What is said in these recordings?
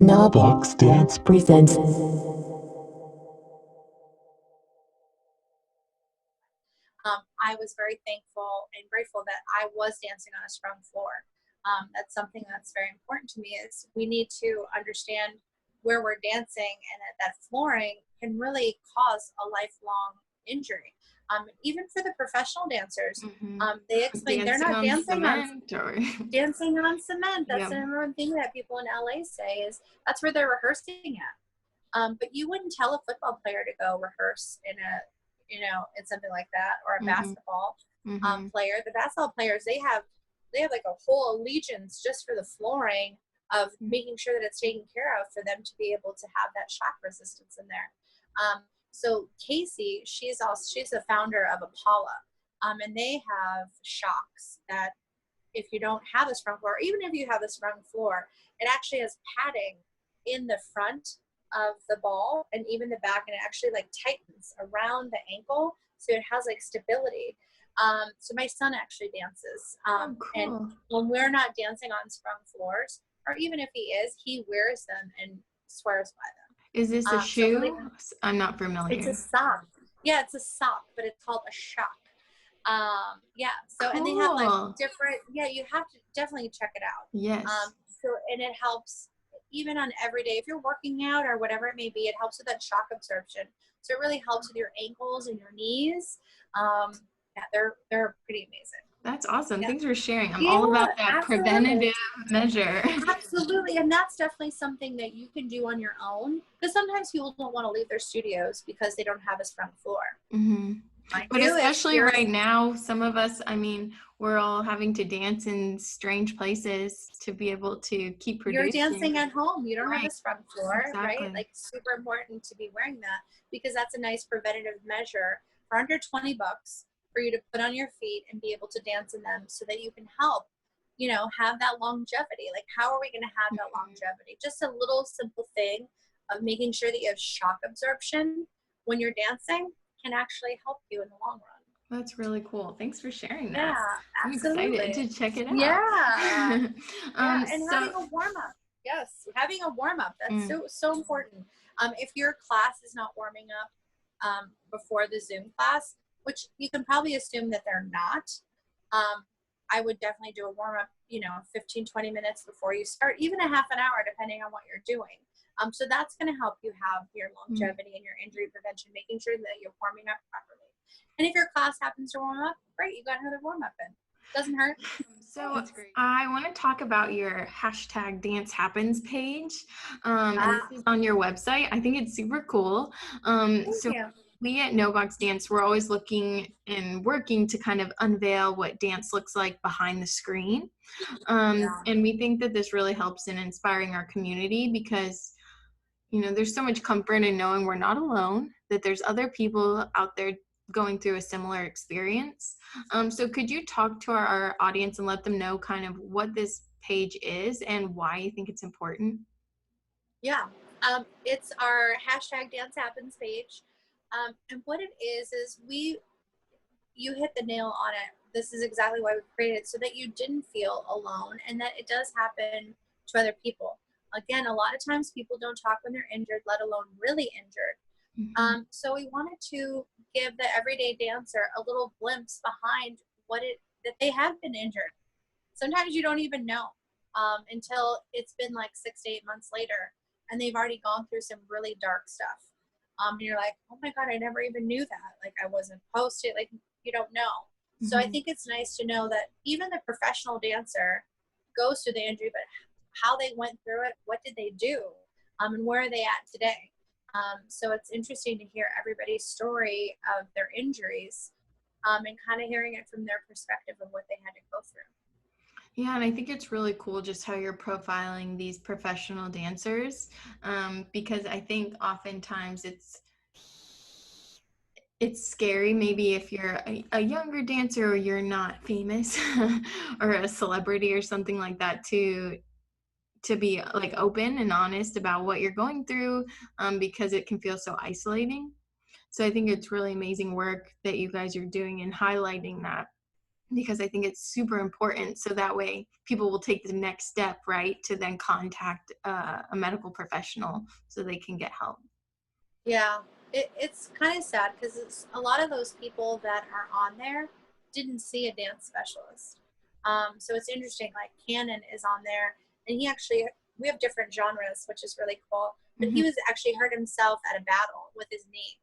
Nobox Dance presents. I was very thankful and grateful that I was dancing on a sprung floor. That's something that's very important to me is we need to understand where we're dancing and that flooring can really cause a lifelong injury. Even for the professional dancers, Mm-hmm. they explain they're Dancing not on dancing on cement or dancing on cement. That's yeah. the number one thing that people in LA say is that's where they're rehearsing at. But you wouldn't tell a football player to go rehearse in something like that, or a basketball player. The basketball players, they have like a whole allegiance just for the flooring of making sure that it's taken care of for them to be able to have that shock resistance in there. So Casey, she's the founder of DePaola, and they have shocks that if you don't have a sprung floor, or even if you have a sprung floor, it actually has padding in the front of the ball and even the back, and it actually like tightens around the ankle, so it has like stability. So my son actually dances, Cool. and when we're not dancing on sprung floors, or even if he is, he wears them and swears by them. Is this a shoe? So really, I'm not familiar. it's a sock. Yeah, it's a sock, but it's called a shock. Yeah. So cool. And they have like different. Yeah, you have to definitely check it out. Yes. So and it helps even on every day if you're working out or whatever it may be. It helps with that shock absorption. So it really helps with your ankles and your knees. Yeah, they're pretty amazing. That's awesome. Yeah. Thanks for sharing. I'm all about that preventative measure. Absolutely. And that's definitely something that you can do on your own, because sometimes people don't want to leave their studios because they don't have a sprung floor. Mm-hmm. But especially right now, some of us, we're all having to dance in strange places to be able to keep producing. You're dancing at home. You don't have a sprung floor, exactly. right? Like super important to be wearing that, because that's a nice preventative measure for under $20 for you to put on your feet and be able to dance in them, so that you can help, have that longevity. Like, how are we going to have that longevity? Just a little simple thing of making sure that you have shock absorption when you're dancing can actually help you in the long run. That's really cool. Thanks for sharing that. Yeah, absolutely. I'm excited to check it out. Yeah. And having a warm-up. Yes, having a warm-up. That's so important. If your class is not warming up before the Zoom class, which you can probably assume that they're not, I would definitely do a warm-up, 15, 20 minutes before you start, even a half an hour, depending on what you're doing. So that's going to help you have your longevity and your injury prevention, making sure that you're warming up properly. And if your class happens to warm up, great, you got another warm-up in. Doesn't hurt. So I want to talk about your #DanceHappens page. And this is on your website. I think it's super cool. Thank you. We at No Box Dance, we're always looking and working to kind of unveil what dance looks like behind the screen. And we think that this really helps in inspiring our community, because there's so much comfort in knowing we're not alone, that there's other people out there going through a similar experience. So could you talk to our audience and let them know kind of what this page is and why you think it's important? Yeah, it's our #DanceHappens page. And what it is you hit the nail on it. This is exactly why we created it, so that you didn't feel alone, and that it does happen to other people. Again, a lot of times people don't talk when they're injured, let alone really injured. So we wanted to give the everyday dancer a little glimpse behind that they have been injured. Sometimes you don't even know until it's been like 6 to 8 months later, and they've already gone through some really dark stuff. And you're like, oh my God, I never even knew that. Like, I wasn't posted. Like, you don't know. So I think it's nice to know that even the professional dancer goes through the injury, but how they went through it, what did they do, and where are they at today? So it's interesting to hear everybody's story of their injuries, and kind of hearing it from their perspective of what they had to go through. Yeah, and I think it's really cool just how you're profiling these professional dancers, because I think oftentimes it's scary, maybe if you're a younger dancer or you're not famous or a celebrity or something like that, to be like open and honest about what you're going through, because it can feel so isolating. So I think it's really amazing work that you guys are doing and highlighting that. because I think it's super important. So that way people will take the next step, right, to then contact a medical professional so they can get help. Yeah, it's kind of sad because a lot of those people that are on there didn't see a dance specialist. So it's interesting, like Cannon is on there, and we have different genres, which is really cool. But he was actually hurt himself at a battle with his knee.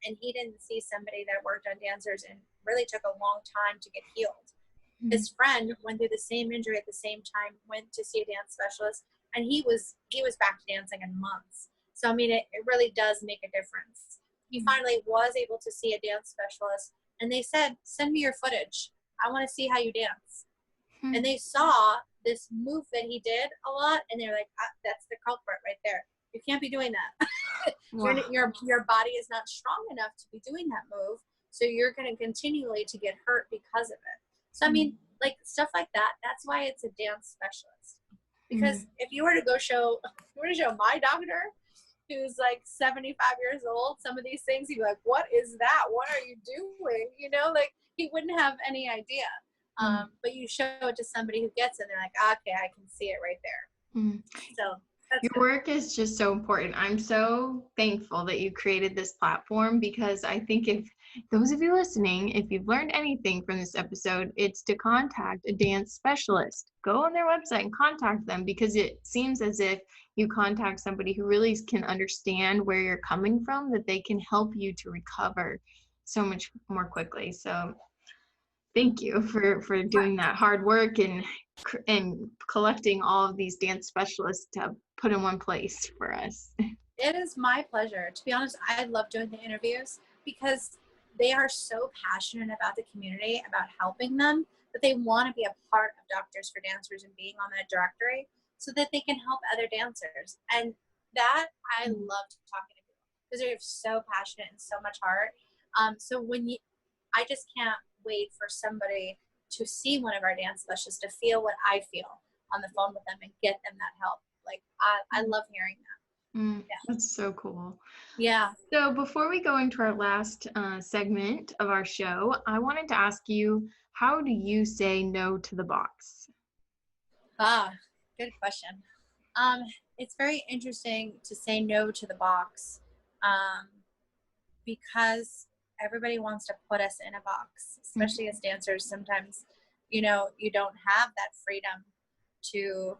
And he didn't see somebody that worked on dancers and really took a long time to get healed. His friend went through the same injury at the same time, went to see a dance specialist, and he was back to dancing in months. So, I mean, it really does make a difference. He finally was able to see a dance specialist, and they said, send me your footage. I want to see how you dance. And they saw this move that he did a lot, and they're like, that's the culprit right there. You can't be doing that. Wow. Your body is not strong enough to be doing that move, so you're going to continually to get hurt because of it. So, I mean, like stuff like that, that's why it's a dance specialist. Because if you were to show my doctor, who's like 75 years old, some of these things, he'd be like, what is that? What are you doing? You know, like he wouldn't have any idea. But you show it to somebody who gets it, and they're like, okay, I can see it right there. So your work is just so important. I'm so thankful that you created this platform, because I think if those of you listening, if you've learned anything from this episode, it's to contact a dance specialist. Go on their website and contact them, because it seems as if you contact somebody who really can understand where you're coming from, that they can help you to recover so much more quickly. So thank you for doing that hard work and collecting all of these dance specialists to put in one place for us. It is my pleasure. To be honest, I love doing the interviews because they are so passionate about the community, about helping them, that they want to be a part of Doctors for Dancers and being on that directory so that they can help other dancers. And that I love talking to people because they're so passionate and so much heart. So I just can't wait for somebody to see one of our dance specialists, to feel what I feel on the phone with them and get them that help. Like, I love hearing that. Yeah. That's so cool. Yeah. So before we go into our last segment of our show, I wanted to ask you, how do you say no to the box? Good question. It's very interesting to say no to the box because everybody wants to put us in a box, especially as dancers. Sometimes, you don't have that freedom to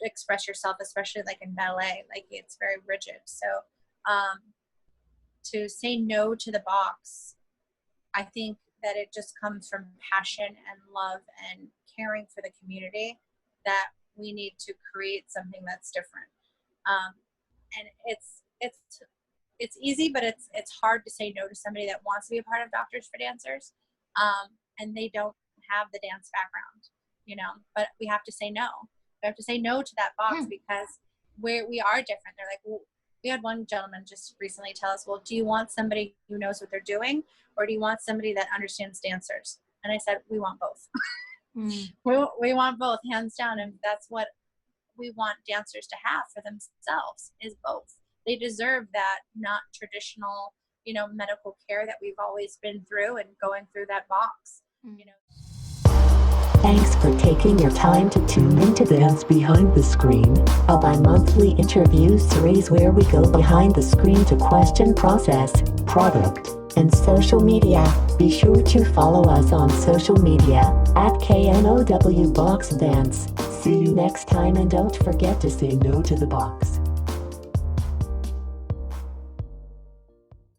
express yourself, especially like in ballet, like it's very rigid. So to say no to the box, I think that it just comes from passion and love and caring for the community, that we need to create something that's different. And it's easy, but it's hard to say no to somebody that wants to be a part of Doctors for Dancers, and they don't have the dance background, but we have to say no. We have to say no to that box because we are different. They're like, well, we had one gentleman just recently tell us, well, do you want somebody who knows what they're doing, or do you want somebody that understands dancers? And I said, we want both. We want both, hands down. And that's what we want dancers to have for themselves, is both. They deserve that not traditional, medical care that we've always been through, and going through that box, Thanks for taking your time to tune into Dance Behind the Screen, a bi-monthly interview series where we go behind the screen to question process, product, and social media. Be sure to follow us on social media at KNOW Box Dance. See you next time, and don't forget to say no to the box.